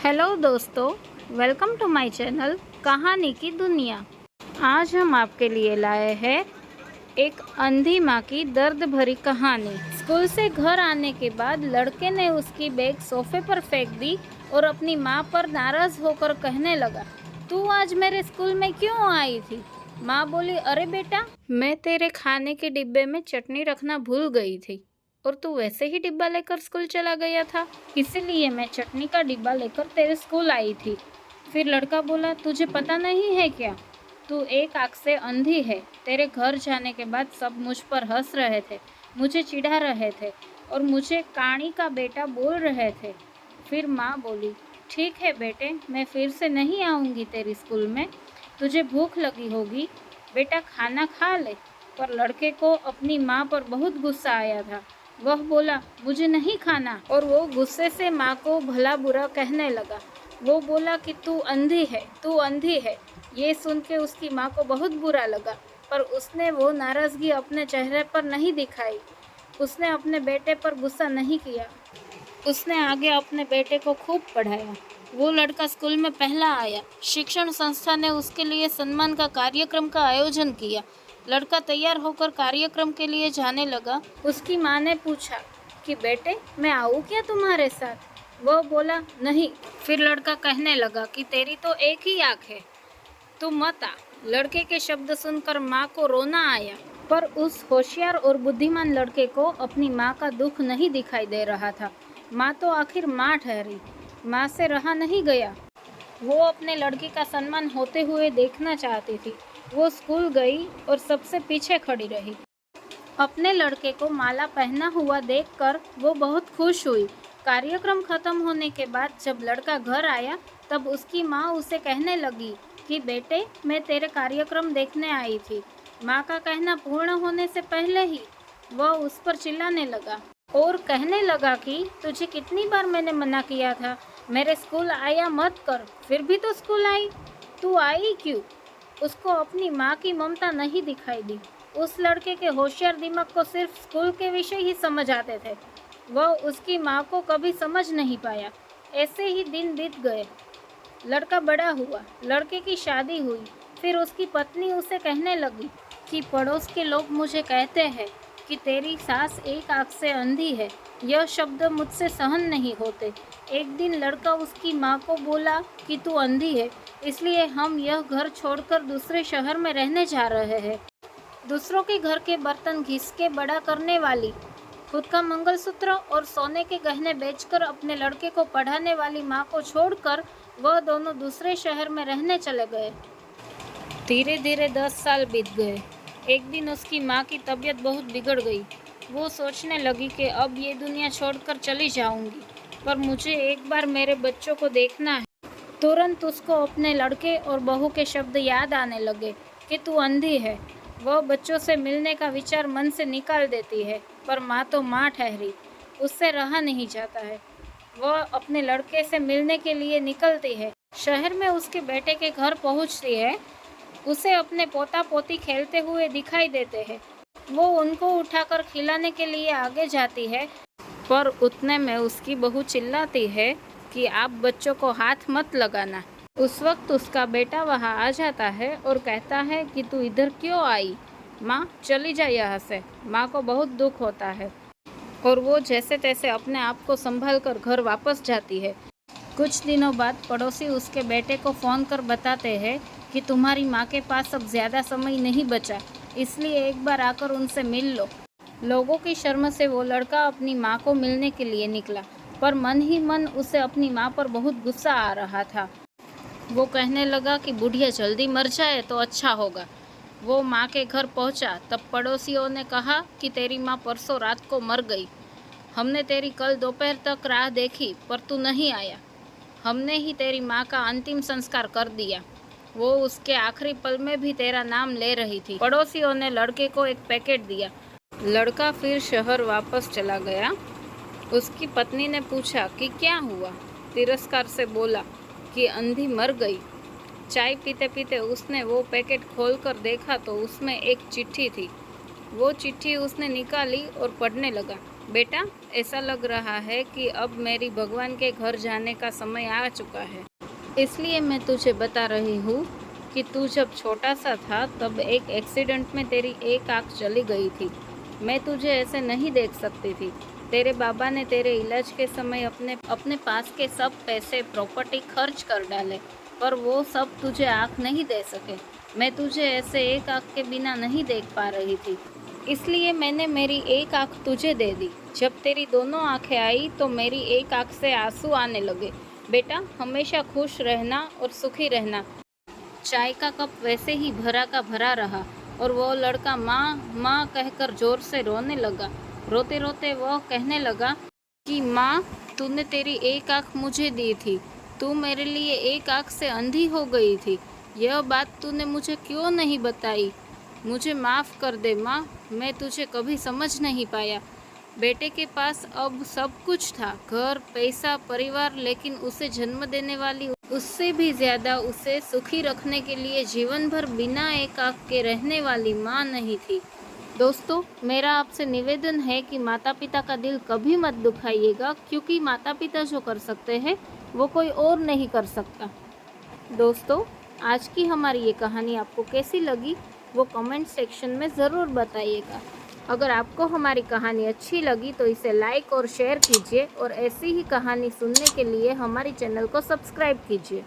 Hello दोस्तों, welcome to my channel कहानी की दुनिया। आज हम आपके लिए लाए हैं एक अंधी माँ की दर्द भरी कहानी। स्कूल से घर आने के बाद लड़के ने उसकी बैग सोफे पर फेंक दी और अपनी माँ पर नाराज होकर कहने लगा, तू आज मेरे स्कूल में क्यों आई थी? माँ बोली, अरे बेटा, मैं तेरे खाने के डिब्बे में चटनी रखना भूल गई थी और तू वैसे ही डिब्बा लेकर स्कूल चला गया था, इसीलिए मैं चटनी का डिब्बा लेकर तेरे स्कूल आई थी। फिर लड़का बोला, तुझे पता नहीं है क्या? तू एक आँख से अंधी है। तेरे घर जाने के बाद सब मुझ पर हंस रहे थे, मुझे चिढ़ा रहे थे और मुझे काणी का बेटा बोल रहे थे। फिर माँ बोली, ठीक है बेटे, मैं फिर से नहीं आऊँगी तेरी स्कूल में। तुझे भूख लगी होगी, बेटा खाना खा ले। पर लड़के को अपनी माँ पर बहुत गुस्सा आया था। वह बोला, मुझे नहीं खाना, और वो गुस्से से माँ को भला बुरा कहने लगा। वो बोला कि तू अंधी है, तू अंधी है। ये सुन के उसकी माँ को बहुत बुरा लगा, पर उसने वो नाराज़गी अपने चेहरे पर नहीं दिखाई। उसने अपने बेटे पर गुस्सा नहीं किया। उसने आगे अपने बेटे को खूब पढ़ाया। वो लड़का स्कूल में पहला आया। शिक्षण संस्था ने उसके लिए सम्मान का कार्यक्रम का आयोजन किया। लड़का तैयार होकर कार्यक्रम के लिए जाने लगा। उसकी माँ ने पूछा कि बेटे, मैं आऊँ क्या तुम्हारे साथ? वह बोला, नहीं। फिर लड़का कहने लगा कि तेरी तो एक ही आँख है, तू मत आ। लड़के के शब्द सुनकर माँ को रोना आया, पर उस होशियार और बुद्धिमान लड़के को अपनी माँ का दुख नहीं दिखाई दे रहा था। माँ तो आखिर माँ ठहरी। माँ से रहा नहीं गया। वो अपने लड़के का सम्मान होते हुए देखना चाहती थी। वो स्कूल गई और सबसे पीछे खड़ी रही। अपने लड़के को माला पहना हुआ देखकर वो बहुत खुश हुई। कार्यक्रम खत्म होने के बाद जब लड़का घर आया, तब उसकी माँ उसे कहने लगी कि बेटे, मैं तेरे कार्यक्रम देखने आई थी। माँ का कहना पूर्ण होने से पहले ही वह उस पर चिल्लाने लगा और कहने लगा कि तुझे कितनी बार मैंने मना किया था, मेरे स्कूल आया मत कर, फिर भी तो स्कूल आई। तू आई क्यों? उसको अपनी माँ की ममता नहीं दिखाई दी। उस लड़के के होशियार दिमाग को सिर्फ स्कूल के विषय ही समझ आते थे। वह उसकी माँ को कभी समझ नहीं पाया। ऐसे ही दिन बीत गए। लड़का बड़ा हुआ, लड़के की शादी हुई। फिर उसकी पत्नी उसे कहने लगी कि पड़ोस के लोग मुझे कहते हैं कि तेरी सास एक आँख से अंधी है। यह शब्द मुझसे सहन नहीं होते। एक दिन लड़का उसकी माँ को बोला कि तू अंधी है, इसलिए हम यह घर छोड़कर दूसरे शहर में रहने जा रहे हैं। दूसरों के घर के बर्तन घिस के बड़ा करने वाली, खुद का मंगलसूत्र और सोने के गहने बेचकर अपने लड़के को पढ़ाने वाली माँ को छोड़कर वह दोनों दूसरे शहर में रहने चले गए। धीरे धीरे 10 साल बीत गए। एक दिन उसकी माँ की तबीयत बहुत बिगड़ गई। वो सोचने लगी कि अब ये दुनिया छोड़कर चली जाऊंगी, पर मुझे एक बार मेरे बच्चों को देखना है। तुरंत उसको अपने लड़के और बहू के शब्द याद आने लगे कि तू अंधी है। वह बच्चों से मिलने का विचार मन से निकाल देती है, पर माँ तो माँ ठहरी। उससे रहा नहीं जाता है। वह अपने लड़के से मिलने के लिए निकलती है। शहर में उसके बेटे के घर पहुँचती है। उसे अपने पोता पोती खेलते हुए दिखाई देते हैं। वो उनको उठाकर खिलाने के लिए आगे जाती है, पर उतने में उसकी बहू चिल्लाती है कि आप बच्चों को हाथ मत लगाना। उस वक्त उसका बेटा वहाँ आ जाता है और कहता है कि तू इधर क्यों आई? माँ, चली जा यहाँ से। माँ को बहुत दुख होता है और वो जैसे तैसे अपने आप को संभाल कर घर वापस जाती है। कुछ दिनों बाद पड़ोसी उसके बेटे को फ़ोन कर बताते हैं कि तुम्हारी माँ के पास अब ज़्यादा समय नहीं बचा, इसलिए एक बार आकर उनसे मिल लो। लोगों की शर्म से वो लड़का अपनी माँ को मिलने के लिए निकला, पर मन ही मन उसे अपनी माँ पर बहुत गुस्सा आ रहा था। वो कहने लगा कि बुढ़िया जल्दी मर जाए तो अच्छा होगा। वो माँ के घर पहुँचा, तब पड़ोसियों ने कहा कि तेरी माँ परसों रात को मर गई। हमने तेरी कल दोपहर तक राह देखी, पर तू नहीं आया। हमने ही तेरी माँ का अंतिम संस्कार कर दिया। वो उसके आखिरी पल में भी तेरा नाम ले रही थी। पड़ोसियों ने लड़के को एक पैकेट दिया। लड़का फिर शहर वापस चला गया। उसकी पत्नी ने पूछा कि क्या हुआ? तिरस्कार से बोला कि अंधी मर गई। चाय पीते पीते उसने वो पैकेट खोलकर देखा तो उसमें एक चिट्ठी थी। वो चिट्ठी उसने निकाली और पढ़ने लगा। बेटा, ऐसा लग रहा है कि अब मेरी भगवान के घर जाने का समय आ चुका है। इसलिए मैं तुझे बता रही हूँ कि तू जब छोटा सा था तब एक एक्सीडेंट में तेरी एक आँख चली गई थी। मैं तुझे ऐसे नहीं देख सकती थी। तेरे बाबा ने तेरे इलाज के समय अपने पास के सब पैसे प्रॉपर्टी खर्च कर डाले, पर वो सब तुझे आँख नहीं दे सके। मैं तुझे ऐसे एक आँख के बिना नहीं देख पा रही थी, इसलिए मैंने मेरी एक आँख तुझे दे दी। जब तेरी दोनों आँखें आई तो मेरी एक आँख से आंसू आने लगे। बेटा, हमेशा खुश रहना और सुखी रहना। चाय का कप वैसे ही भरा का भरा रहा और वो लड़का माँ माँ कहकर जोर से रोने लगा। रोते रोते वह कहने लगा कि माँ, तूने तेरी एक आँख मुझे दी थी, तू मेरे लिए एक आँख से अंधी हो गई थी। यह बात तूने मुझे क्यों नहीं बताई? मुझे माफ़ कर दे माँ, मैं तुझे कभी समझ नहीं पाया। बेटे के पास अब सब कुछ था, घर, पैसा, परिवार, लेकिन उसे जन्म देने वाली, उससे भी ज़्यादा उसे सुखी रखने के लिए जीवन भर बिना एक आँख के रहने वाली माँ नहीं थी। दोस्तों, मेरा आपसे निवेदन है कि माता पिता का दिल कभी मत दुखाइएगा, क्योंकि माता पिता जो कर सकते हैं वो कोई और नहीं कर सकता। दोस्तों, आज की हमारी ये कहानी आपको कैसी लगी वो कमेंट सेक्शन में ज़रूर बताइएगा। अगर आपको हमारी कहानी अच्छी लगी तो इसे लाइक और शेयर कीजिए और ऐसी ही कहानी सुनने के लिए हमारी चैनल को सब्सक्राइब कीजिए।